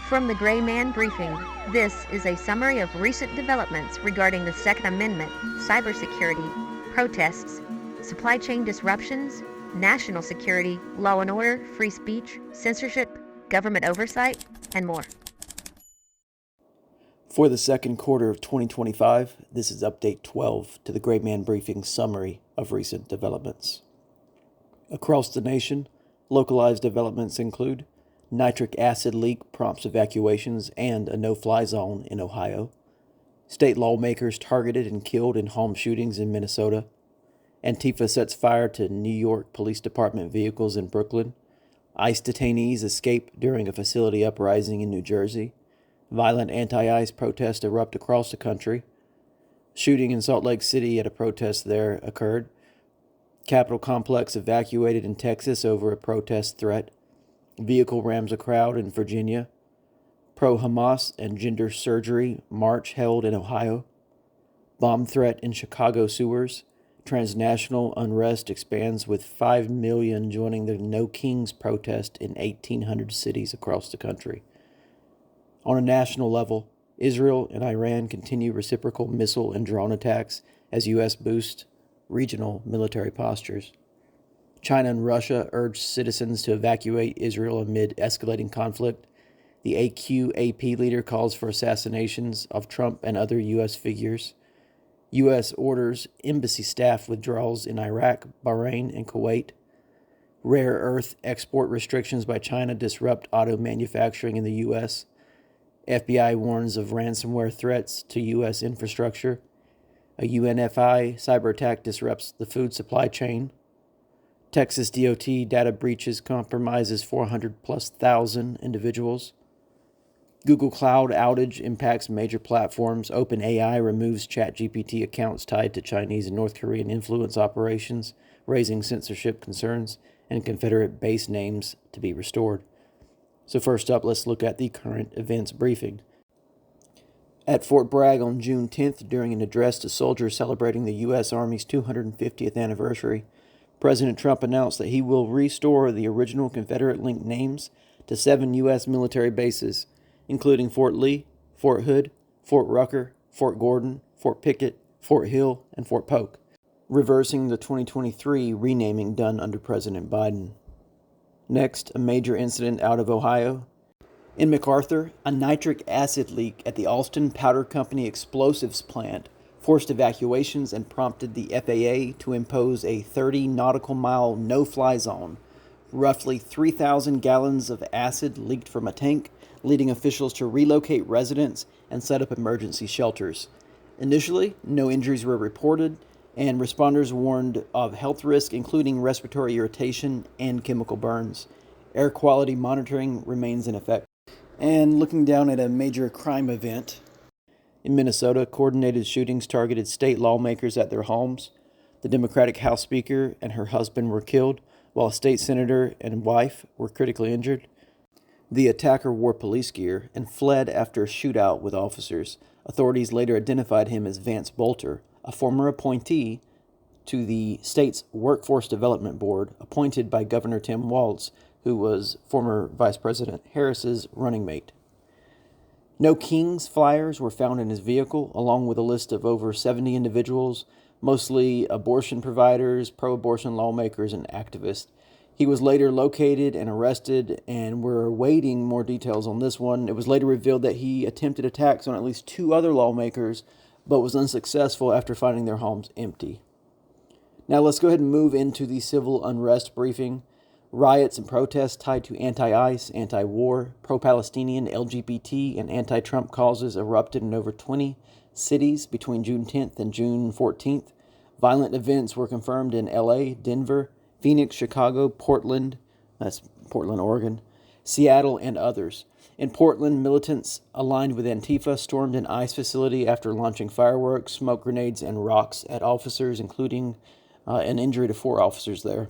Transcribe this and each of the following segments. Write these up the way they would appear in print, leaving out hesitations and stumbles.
From the GRAYMAN Briefing, this is a summary of recent developments regarding the Second Amendment, cybersecurity, protests, supply chain disruptions, national security, law and order, free speech, censorship, government oversight, and more. For the second quarter of 2025, this is Update 12 to the GRAYMAN Briefing summary of recent developments. Across the nation, localized developments include nitric acid leak prompts evacuations and a no-fly zone in Ohio. State lawmakers targeted and killed in home shootings in Minnesota. Antifa sets fire to New York Police Department vehicles in Brooklyn. ICE detainees escape during a facility uprising in New Jersey. Violent anti-ICE protests erupt across the country. Shooting in Salt Lake City at a protest there occurred. Capitol complex evacuated in Texas over a protest threat. Vehicle rams a crowd in Virginia. Pro-Hamas and gender surgery march held in Ohio. Bomb threat in Chicago sewers. Transnational unrest expands with 5 million joining the No Kings protest in 1,800 cities across the country. On a national level, Israel and Iran continue reciprocal missile and drone attacks as U.S. boosts regional military postures. China and Russia urge citizens to evacuate Israel amid escalating conflict. The AQAP leader calls for assassinations of Trump and other U.S. figures. U.S. orders embassy staff withdrawals in Iraq, Bahrain, and Kuwait. Rare earth export restrictions by China disrupt auto manufacturing in the U.S. FBI warns of ransomware threats to U.S. infrastructure. A UNFI cyberattack disrupts the food supply chain. Texas DOT data breaches compromises 400,000+ individuals. Google Cloud outage impacts major platforms. OpenAI removes ChatGPT accounts tied to Chinese and North Korean influence operations, raising censorship concerns, and Confederate base names to be restored. So first up, let's look at the current events briefing. At Fort Bragg on June 10th, during an address to soldiers celebrating the U.S. Army's 250th anniversary, President Trump announced that he will restore the original Confederate-linked names to 7 U.S. military bases, including Fort Lee, Fort Hood, Fort Rucker, Fort Gordon, Fort Pickett, Fort Hill, and Fort Polk, reversing the 2023 renaming done under President Biden. Next, a major incident out of Ohio. In MacArthur, a nitric acid leak at the Alston Powder Company explosives plant forced evacuations and prompted the FAA to impose a 30 nautical mile no-fly zone. Roughly 3,000 gallons of acid leaked from a tank, leading officials to relocate residents and set up emergency shelters. Initially, no injuries were reported, and responders warned of health risks, including respiratory irritation and chemical burns. Air quality monitoring remains in effect. And looking down at a major crime event, in Minnesota, coordinated shootings targeted state lawmakers at their homes. The Democratic House Speaker and her husband were killed, while a state senator and wife were critically injured. The attacker wore police gear and fled after a shootout with officers. Authorities later identified him as Vance Bolter, a former appointee to the state's Workforce Development Board, appointed by Governor Tim Walz, who was former Vice President Harris's running mate. No Kings flyers were found in his vehicle, along with a list of over 70 individuals, mostly abortion providers, pro-abortion lawmakers, and activists. He was later located and arrested, and we're awaiting more details on this one. It was later revealed that he attempted attacks on at least 2 other lawmakers, but was unsuccessful after finding their homes empty. Now let's go ahead and move into the civil unrest briefing. Riots and protests tied to anti-ICE, anti-war, pro-Palestinian, LGBT, and anti-Trump causes erupted in over 20 cities between June 10th and June 14th. Violent events were confirmed in LA, Denver, Phoenix, Chicago, Portland, that's Portland, Oregon, Seattle, and others. In Portland, militants aligned with Antifa stormed an ICE facility after launching fireworks, smoke grenades, and rocks at officers, including an injury to 4 officers there.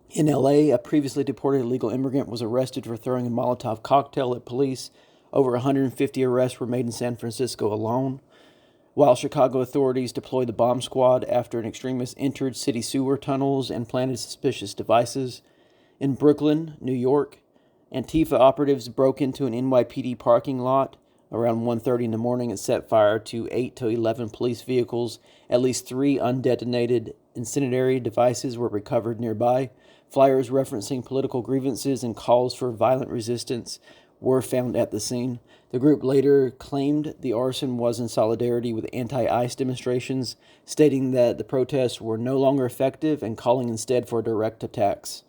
In LA, a previously deported illegal immigrant was arrested for throwing a Molotov cocktail at police. Over 150 arrests were made in San Francisco alone, while Chicago authorities deployed the bomb squad after an extremist entered city sewer tunnels and planted suspicious devices. In Brooklyn, New York, Antifa operatives broke into an NYPD parking lot around 1:30 in the morning and set fire to 8 to 11 police vehicles. At least 3 undetonated incendiary devices were recovered nearby. Flyers referencing political grievances and calls for violent resistance were found at the scene. The group later claimed the arson was in solidarity with anti-ICE demonstrations, stating that the protests were no longer effective and calling instead for direct attacks.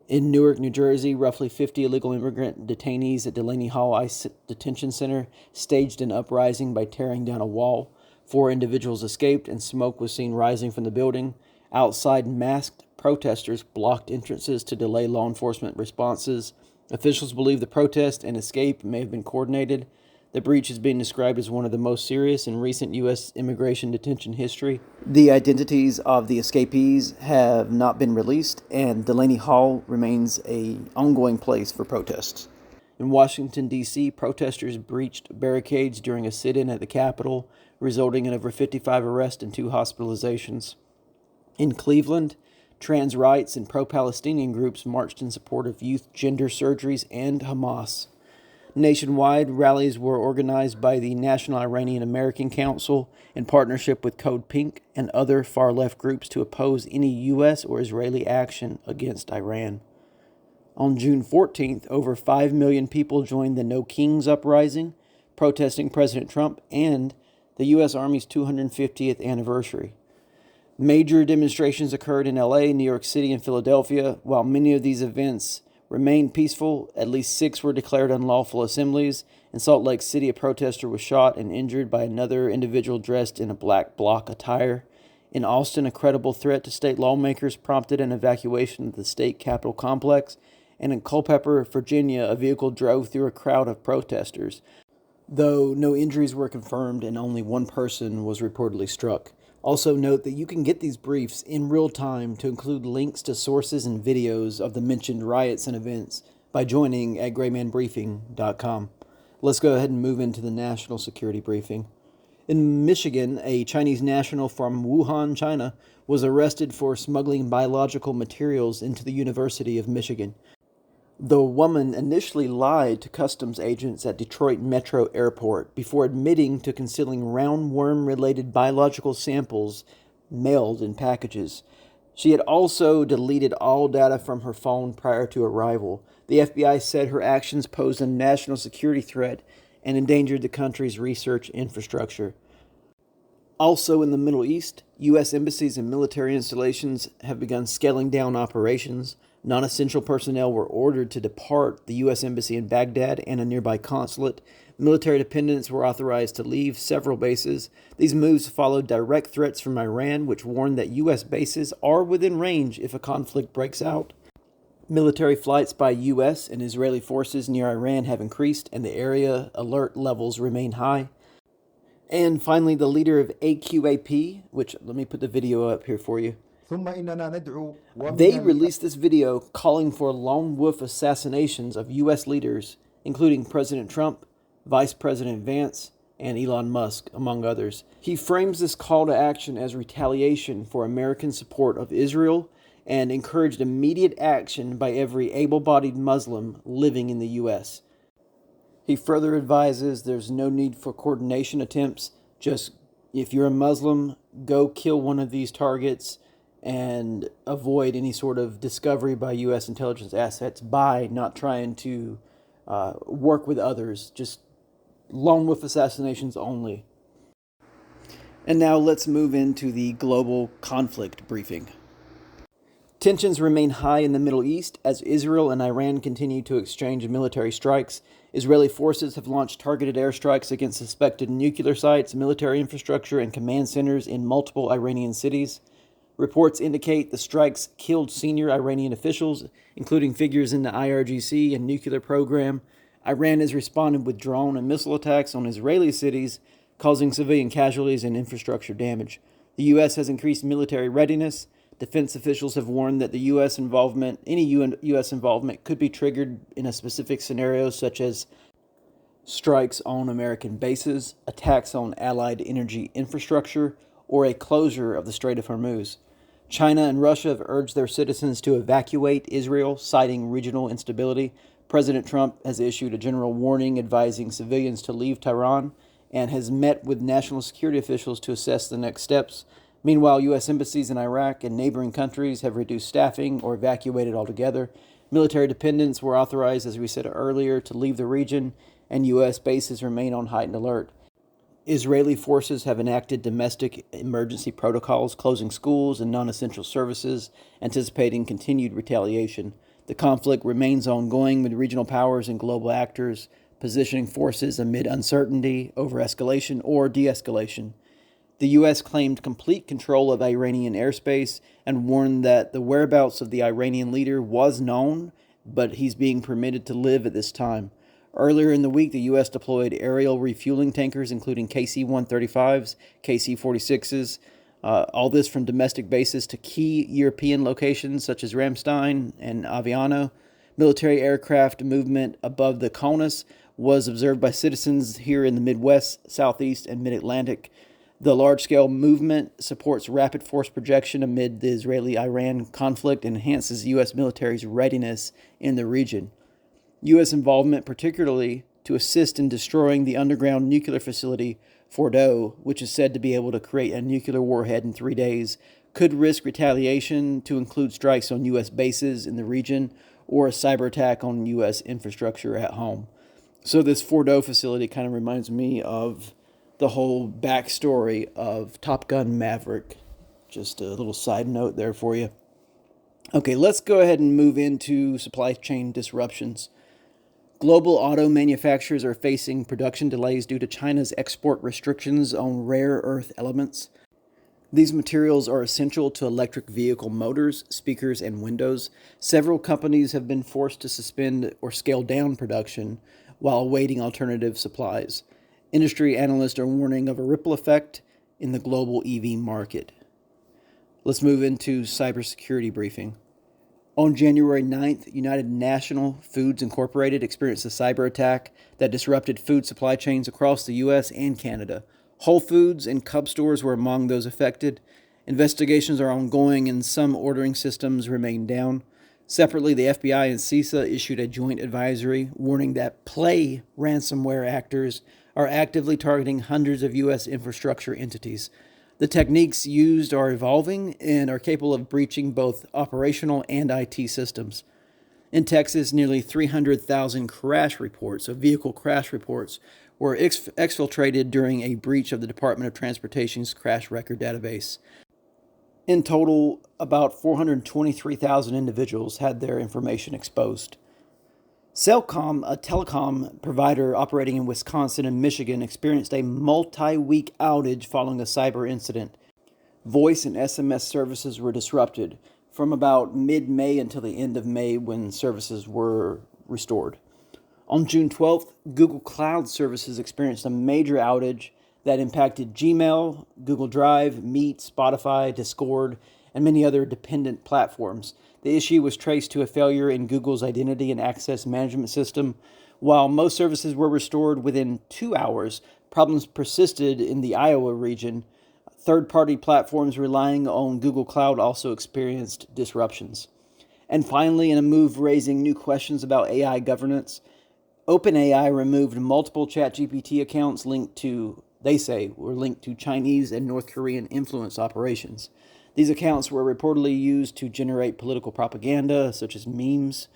In Newark, New Jersey, roughly 50 illegal immigrant detainees at Delaney Hall ICE Detention Center staged an uprising by tearing down a wall. 4 individuals escaped, and smoke was seen rising from the building. Outside, masked protesters blocked entrances to delay law enforcement responses. Officials believe the protest and escape may have been coordinated. The breach is being described as one of the most serious in recent U.S. immigration detention history. The identities of the escapees have not been released, and Delaney Hall remains an ongoing place for protests. In Washington, D.C., protesters breached barricades during a sit-in at the Capitol, resulting in over 55 arrests and 2 hospitalizations. In Cleveland, trans rights and pro-Palestinian groups marched in support of youth gender surgeries and Hamas. Nationwide, rallies were organized by the National Iranian American Council in partnership with Code Pink and other far-left groups to oppose any U.S. or Israeli action against Iran. On June 14th, over 5 million people joined the No Kings uprising, protesting President Trump and the U.S. Army's 250th anniversary. Major demonstrations occurred in L.A., New York City, and Philadelphia. While many of these events remained peaceful, at least 6 were declared unlawful assemblies. In Salt Lake City, a protester was shot and injured by another individual dressed in a black bloc attire. In Austin, a credible threat to state lawmakers prompted an evacuation of the state capitol complex. And in Culpeper, Virginia, a vehicle drove through a crowd of protesters, though no injuries were confirmed and only 1 person was reportedly struck. Also note that you can get these briefs in real time to include links to sources and videos of the mentioned riots and events by joining at GRAYMANBRIEFING.com. Let's go ahead and move into the national security briefing. In Michigan, a Chinese national from Wuhan, China, was arrested for smuggling biological materials into the University of Michigan. The woman initially lied to customs agents at Detroit Metro Airport before admitting to concealing roundworm-related biological samples mailed in packages. She had also deleted all data from her phone prior to arrival. The FBI said her actions posed a national security threat and endangered the country's research infrastructure. Also in the Middle East, U.S. embassies and military installations have begun scaling down operations. Non-essential personnel were ordered to depart the U.S. Embassy in Baghdad and a nearby consulate. Military dependents were authorized to leave several bases. These moves followed direct threats from Iran, which warned that U.S. bases are within range if a conflict breaks out. Military flights by U.S. and Israeli forces near Iran have increased, and the area alert levels remain high. And finally, the leader of AQAP, which let me put the video up here for you. They released this video calling for lone wolf assassinations of U.S. leaders, including President Trump, Vice President Vance, and Elon Musk, among others. He frames this call to action as retaliation for American support of Israel and encouraged immediate action by every able-bodied Muslim living in the U.S. He further advises there's no need for coordination attempts. Just, if you're a Muslim, go kill one of these targets and avoid any sort of discovery by U.S. intelligence assets by not trying to work with others, just lone wolf assassinations only. And now let's move into the global conflict briefing. Tensions remain high in the Middle East as Israel and Iran continue to exchange military strikes. Israeli forces have launched targeted airstrikes against suspected nuclear sites, military infrastructure, and command centers in multiple Iranian cities. Reports indicate the strikes killed senior Iranian officials, including figures in the IRGC and nuclear program. Iran has responded with drone and missile attacks on Israeli cities, causing civilian casualties and infrastructure damage. The U.S. has increased military readiness. Defense officials have warned that the any U.S. involvement could be triggered in a specific scenario, such as strikes on American bases, attacks on Allied energy infrastructure, or a closure of the Strait of Hormuz. China and Russia have urged their citizens to evacuate Israel, citing regional instability. President Trump has issued a general warning advising civilians to leave Tehran and has met with national security officials to assess the next steps. Meanwhile, U.S. embassies in Iraq and neighboring countries have reduced staffing or evacuated altogether. Military dependents were authorized, as we said earlier, to leave the region, and U.S. bases remain on heightened alert. Israeli forces have enacted domestic emergency protocols, closing schools and non-essential services, anticipating continued retaliation. The conflict remains ongoing, with regional powers and global actors positioning forces amid uncertainty over escalation or de-escalation. The U.S. claimed complete control of Iranian airspace and warned that the whereabouts of the Iranian leader was known, but he's being permitted to live at this time. Earlier in the week, the U.S. deployed aerial refueling tankers, including KC-135s, KC-46s, all this from domestic bases to key European locations such as Ramstein and Aviano. Military aircraft movement above the Kaunas was observed by citizens here in the Midwest, Southeast, and Mid-Atlantic. The large-scale movement supports rapid force projection amid the Israeli-Iran conflict and enhances the U.S. military's readiness in the region. U.S. involvement, particularly to assist in destroying the underground nuclear facility Fordo, which is said to be able to create a nuclear warhead in 3 days, could risk retaliation to include strikes on U.S. bases in the region or a cyber attack on U.S. infrastructure at home. So this Fordo facility kind of reminds me of the whole backstory of Top Gun Maverick. Just a little side note there for you. Okay, let's go ahead and move into supply chain disruptions. Global auto manufacturers are facing production delays due to China's export restrictions on rare earth elements. These materials are essential to electric vehicle motors, speakers, and windows. Several companies have been forced to suspend or scale down production while awaiting alternative supplies. Industry analysts are warning of a ripple effect in the global EV market. Let's move into cybersecurity briefing. On January 9th, United National Foods Incorporated experienced a cyber attack that disrupted food supply chains across the U.S. and Canada. Whole Foods and Cub stores were among those affected. Investigations are ongoing and some ordering systems remain down. Separately, the FBI and CISA issued a joint advisory warning that Play ransomware actors are actively targeting hundreds of U.S. infrastructure entities. The techniques used are evolving and are capable of breaching both operational and IT systems. In Texas, nearly 300,000 crash reports, so vehicle crash reports, were exfiltrated during a breach of the Department of Transportation's crash record database. In total, about 423,000 individuals had their information exposed. Cellcom, a telecom provider operating in Wisconsin and Michigan, experienced a multi-week outage following a cyber incident. Voice and SMS services were disrupted from about mid-May until the end of May when services were restored. On June 12th, Google Cloud Services experienced a major outage that impacted Gmail, Google Drive, Meet, Spotify, Discord, and many other dependent platforms. The issue was traced to a failure in Google's identity and access management system. While most services were restored within 2 hours, problems persisted in the Iowa region. Third-party platforms relying on Google Cloud also experienced disruptions. And finally, in a move raising new questions about AI governance, OpenAI removed multiple ChatGPT accounts were linked to Chinese and North Korean influence operations. These accounts were reportedly used to generate political propaganda, such as memes,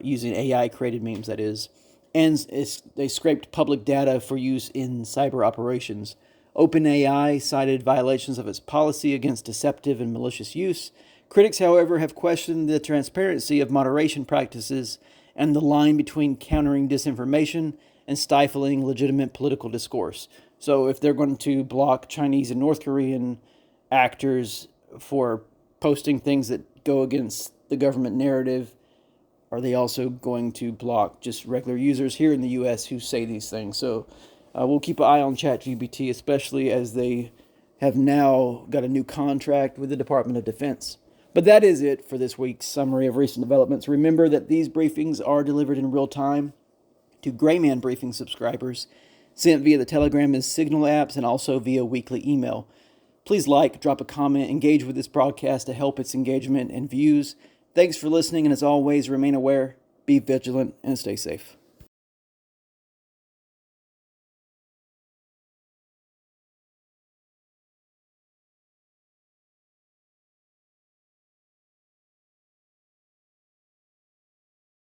using AI-created memes, that is, and they scraped public data for use in cyber operations. OpenAI cited violations of its policy against deceptive and malicious use. Critics, however, have questioned the transparency of moderation practices and the line between countering disinformation and stifling legitimate political discourse. So if they're going to block Chinese and North Korean actors for posting things that go against the government narrative, are they also going to block just regular users here in the U.S. who say these things? So we'll keep an eye on ChatGPT, especially as they have now got a new contract with the Department of Defense. But that is it for this week's summary of recent developments. Remember that these briefings are delivered in real time to GRAYMAN Briefing subscribers, sent via the Telegram and Signal apps, and also via weekly email. Please drop a comment, engage with this broadcast to help its engagement and views. Thanks for listening, and as always, remain aware, be Be vigilant and stay safe.